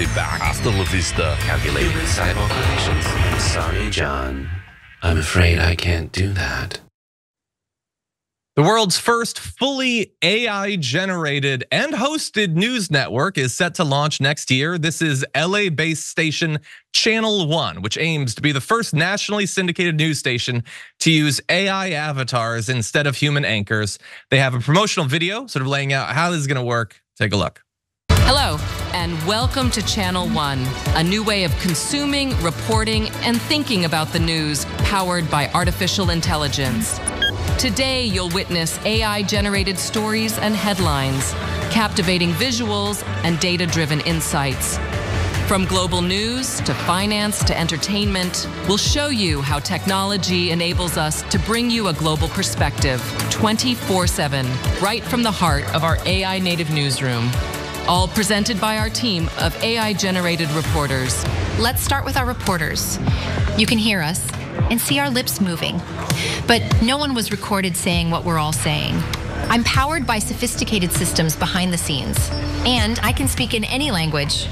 be back. Hasta la vista. Calculating sidewalk relations. I'm sorry, John. I'm afraid I can't do that. The world's first fully AI-generated and hosted news network is set to launch next year. This is LA-based station Channel One, which aims to be the first nationally syndicated news station to use AI avatars instead of human anchors. They have a promotional video sort of laying out how this is gonna work. Take a look. Hello, and welcome to Channel One, a new way of consuming, reporting, and thinking about the news powered by artificial intelligence. Today, you'll witness AI-generated stories and headlines, captivating visuals, and data-driven insights. From global news to finance to entertainment, we'll show you how technology enables us to bring you a global perspective 24/7, right from the heart of our AI-native newsroom. All presented by our team of AI-generated reporters. Let's start with our reporters. You can hear us and see our lips moving, but no one was recorded saying what we're all saying. I'm powered by sophisticated systems behind the scenes, and I can speak in any language.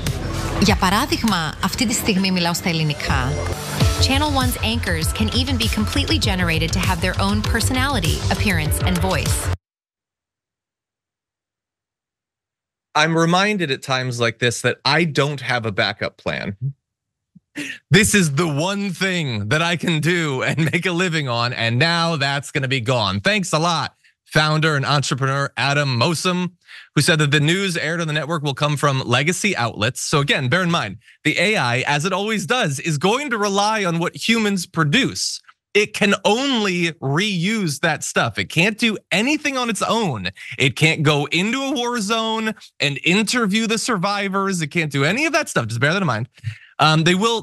Για παράδειγμα, αυτή τη στιγμή μιλάω στα ελληνικά. Channel One's anchors can even be completely generated to have their own personality, appearance, and voice. I'm reminded at times like this that I don't have a backup plan. This is the one thing that I can do and make a living on, and now that's gonna be gone. Thanks a lot, founder and entrepreneur Adam Mosum, who said that the news aired on the network will come from legacy outlets. So again, bear in mind, the AI, as it always does, is going to rely on what humans produce. It can only reuse that stuff. It can't do anything on its own. It can't go into a war zone and interview the survivors. It can't do any of that stuff, just bear that in mind.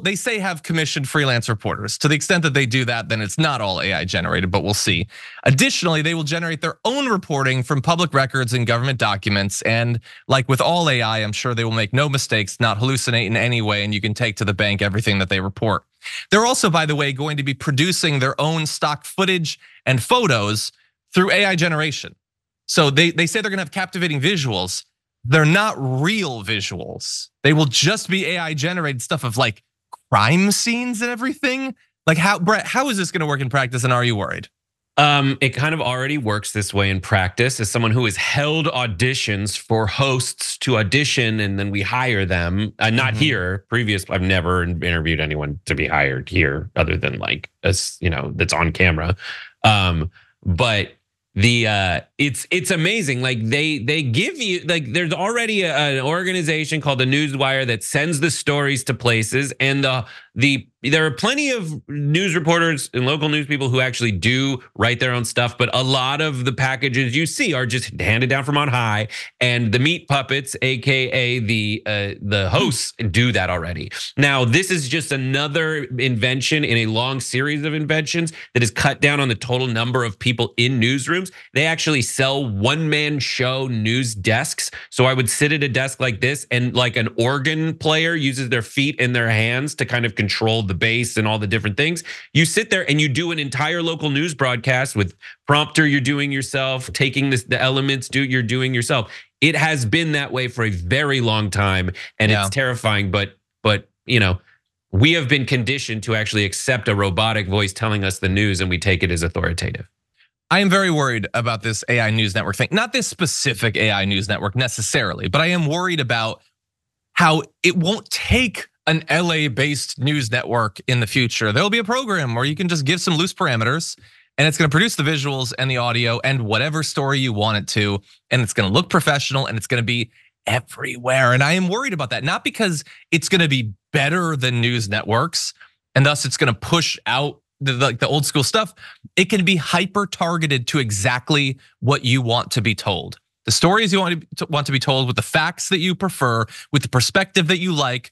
They say have commissioned freelance reporters. To the extent that they do that, then it's not all AI generated, but we'll see. Additionally, they will generate their own reporting from public records and government documents. And like with all AI, I'm sure they will make no mistakes, not hallucinate in any way, and you can take to the bank everything that they report. They're also, by the way, going to be producing their own stock footage and photos through AI generation. So they say they're gonna have captivating visuals. They're not real visuals. They will just be AI generated stuff of like crime scenes and everything. Like Brett, how is this gonna work in practice, and are you worried? It kind of already works this way in practice. As someone who has held auditions for hosts to audition and then we hire them, not here, I've never interviewed anyone to be hired here other than like us, that's on camera. But it's amazing. Like they give you, like there's already an organization called the Newswire that sends the stories to places, and there are plenty of news reporters and local news people who actually do write their own stuff, but a lot of the packages you see are just handed down from on high, and the meat puppets, AKA the hosts, do that already. Now, this is just another invention in a long series of inventions that has cut down on the total number of people in newsrooms. They actually sell one-man show news desks. So I would sit at a desk like this, and like an organ player uses their feet and their hands to kind of control the bass and all the different things. You sit there and you do an entire local news broadcast with prompter you're doing yourself, taking the elements you're doing yourself. It has been that way for a very long time, and it's terrifying, but we have been conditioned to actually accept a robotic voice telling us the news, and we take it as authoritative. I am very worried about this AI news network thing. Not this specific AI news network necessarily, but I am worried about how it won't take an LA-based news network in the future. There'll be a program where you can just give some loose parameters, and it's gonna produce the visuals and the audio and whatever story you want it to, and it's gonna look professional, and it's gonna be everywhere. And I am worried about that, not because it's gonna be better than news networks, and thus it's gonna push out the old school stuff. It can be hyper targeted to exactly what you want to be told. The stories you want to be told, with the facts that you prefer, with the perspective that you like,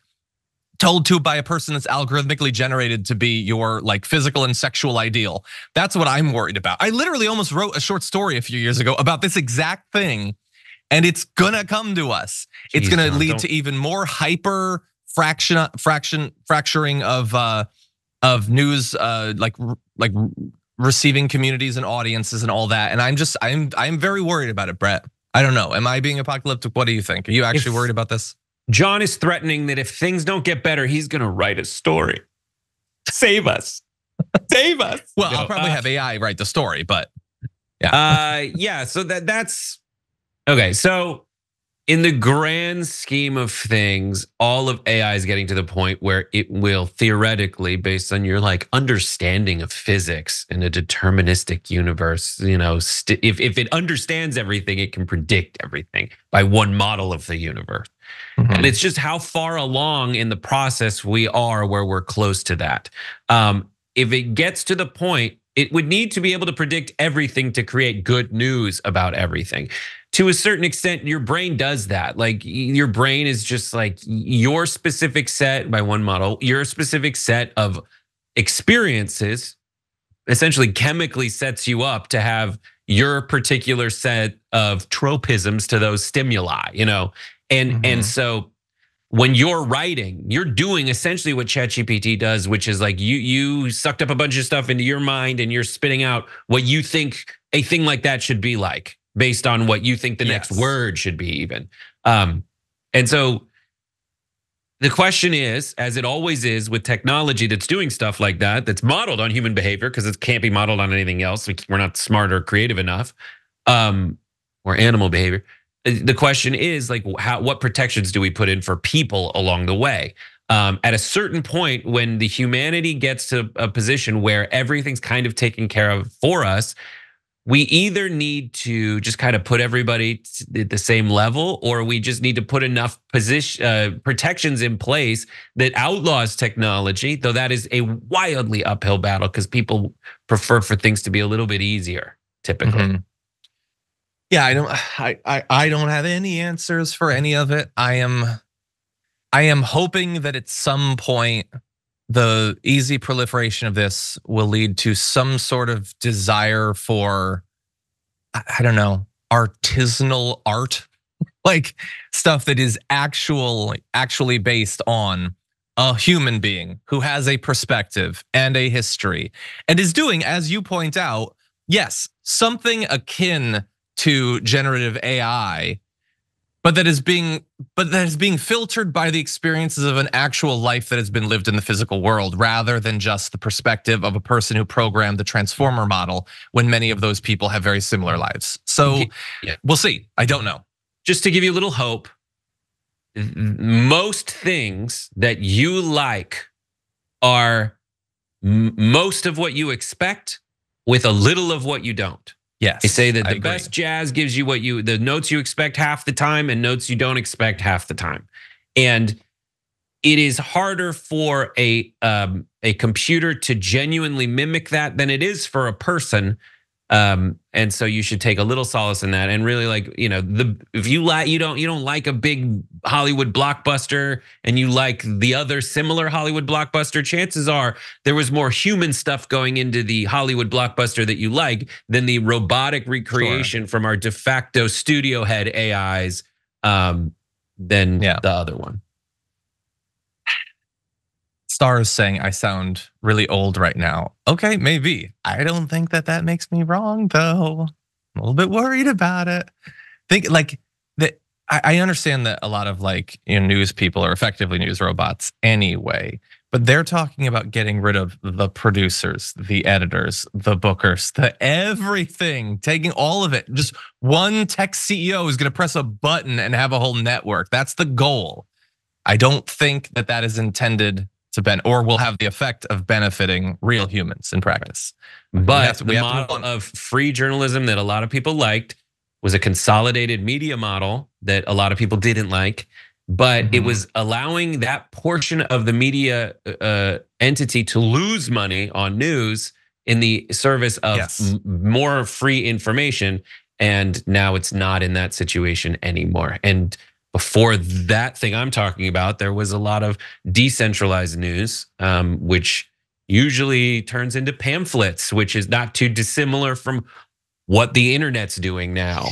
told to by a person that's algorithmically generated to be your like physical and sexual ideal. That's what I'm worried about. I literally almost wrote a short story a few years ago about this exact thing, and it's gonna come to us. It's gonna lead to even more hyper fracturing of news, like receiving communities and audiences and all that. And I'm very worried about it, Brett. I don't know. Am I being apocalyptic? What do you think? Are you actually worried about this? John is threatening that if things don't get better, he's going to write a story. Save us. Save us. Well, I'll probably have AI write the story, but yeah. So that's okay. So in the grand scheme of things, all of AI is getting to the point where it will theoretically, based on your like understanding of physics in a deterministic universe, if it understands everything, it can predict everything by one model of the universe. And it's just how far along in the process we are where we're close to that. If it gets to the point, it would need to be able to predict everything to create good news about everything. To a certain extent, your brain does that. Like your brain is just like your specific set by one model, your specific set of experiences essentially chemically sets you up to have your particular set of tropisms to those stimuli, and so when you're writing, you're doing essentially what ChatGPT does, which is like you sucked up a bunch of stuff into your mind and you're spitting out what you think a thing like that should be like, based on what you think the next word should be even. And so the question is, as it always is with technology that's doing stuff like that, that's modeled on human behavior, because it can't be modeled on anything else. We're not smart or creative enough, or animal behavior. The question is like, what protections do we put in for people along the way? At a certain point, when the humanity gets to a position where everything's kind of taken care of for us, we either need to just kind of put everybody at the same level, or we just need to put enough protections in place that outlaws technology, though that is a wildly uphill battle because people prefer for things to be a little bit easier, typically. Yeah, I don't have any answers for any of it. I am hoping that at some point the easy proliferation of this will lead to some sort of desire for, I don't know, artisanal art, like stuff that is actually based on a human being who has a perspective and a history and is doing, as you point out, yes, something akin to generative AI, but that is being filtered by the experiences of an actual life that has been lived in the physical world, rather than just the perspective of a person who programmed the transformer model, when many of those people have very similar lives. So we'll see. I don't know. Just to give you a little hope, most things that you like are most of what you expect with a little of what you don't. Yes, they say that the best jazz gives you the notes you expect half the time and notes you don't expect half the time. And it is harder for a computer to genuinely mimic that than it is for a person. And so you should take a little solace in that, and really, like, if you don't like a big Hollywood blockbuster and you like the other similar Hollywood blockbuster, chances are there was more human stuff going into the Hollywood blockbuster that you like than the robotic recreation from our de facto studio head AIs than the other one. Star is saying I sound really old right now. Okay, maybe. I don't think that makes me wrong, though. I'm a little bit worried about it. Think like that. I understand that a lot of news people are effectively news robots anyway, but they're talking about getting rid of the producers, the editors, the bookers, the everything, taking all of it. Just one tech CEO is going to press a button and have a whole network. That's the goal. I don't think that is intended to or will have the effect of benefiting real humans in practice. But the model of free journalism that a lot of people liked was a consolidated media model that a lot of people didn't like, but it was allowing that portion of the media entity to lose money on news in the service of more free information. And now it's not in that situation anymore. And before that thing I'm talking about, there was a lot of decentralized news, which usually turns into pamphlets, which is not too dissimilar from what the internet's doing now.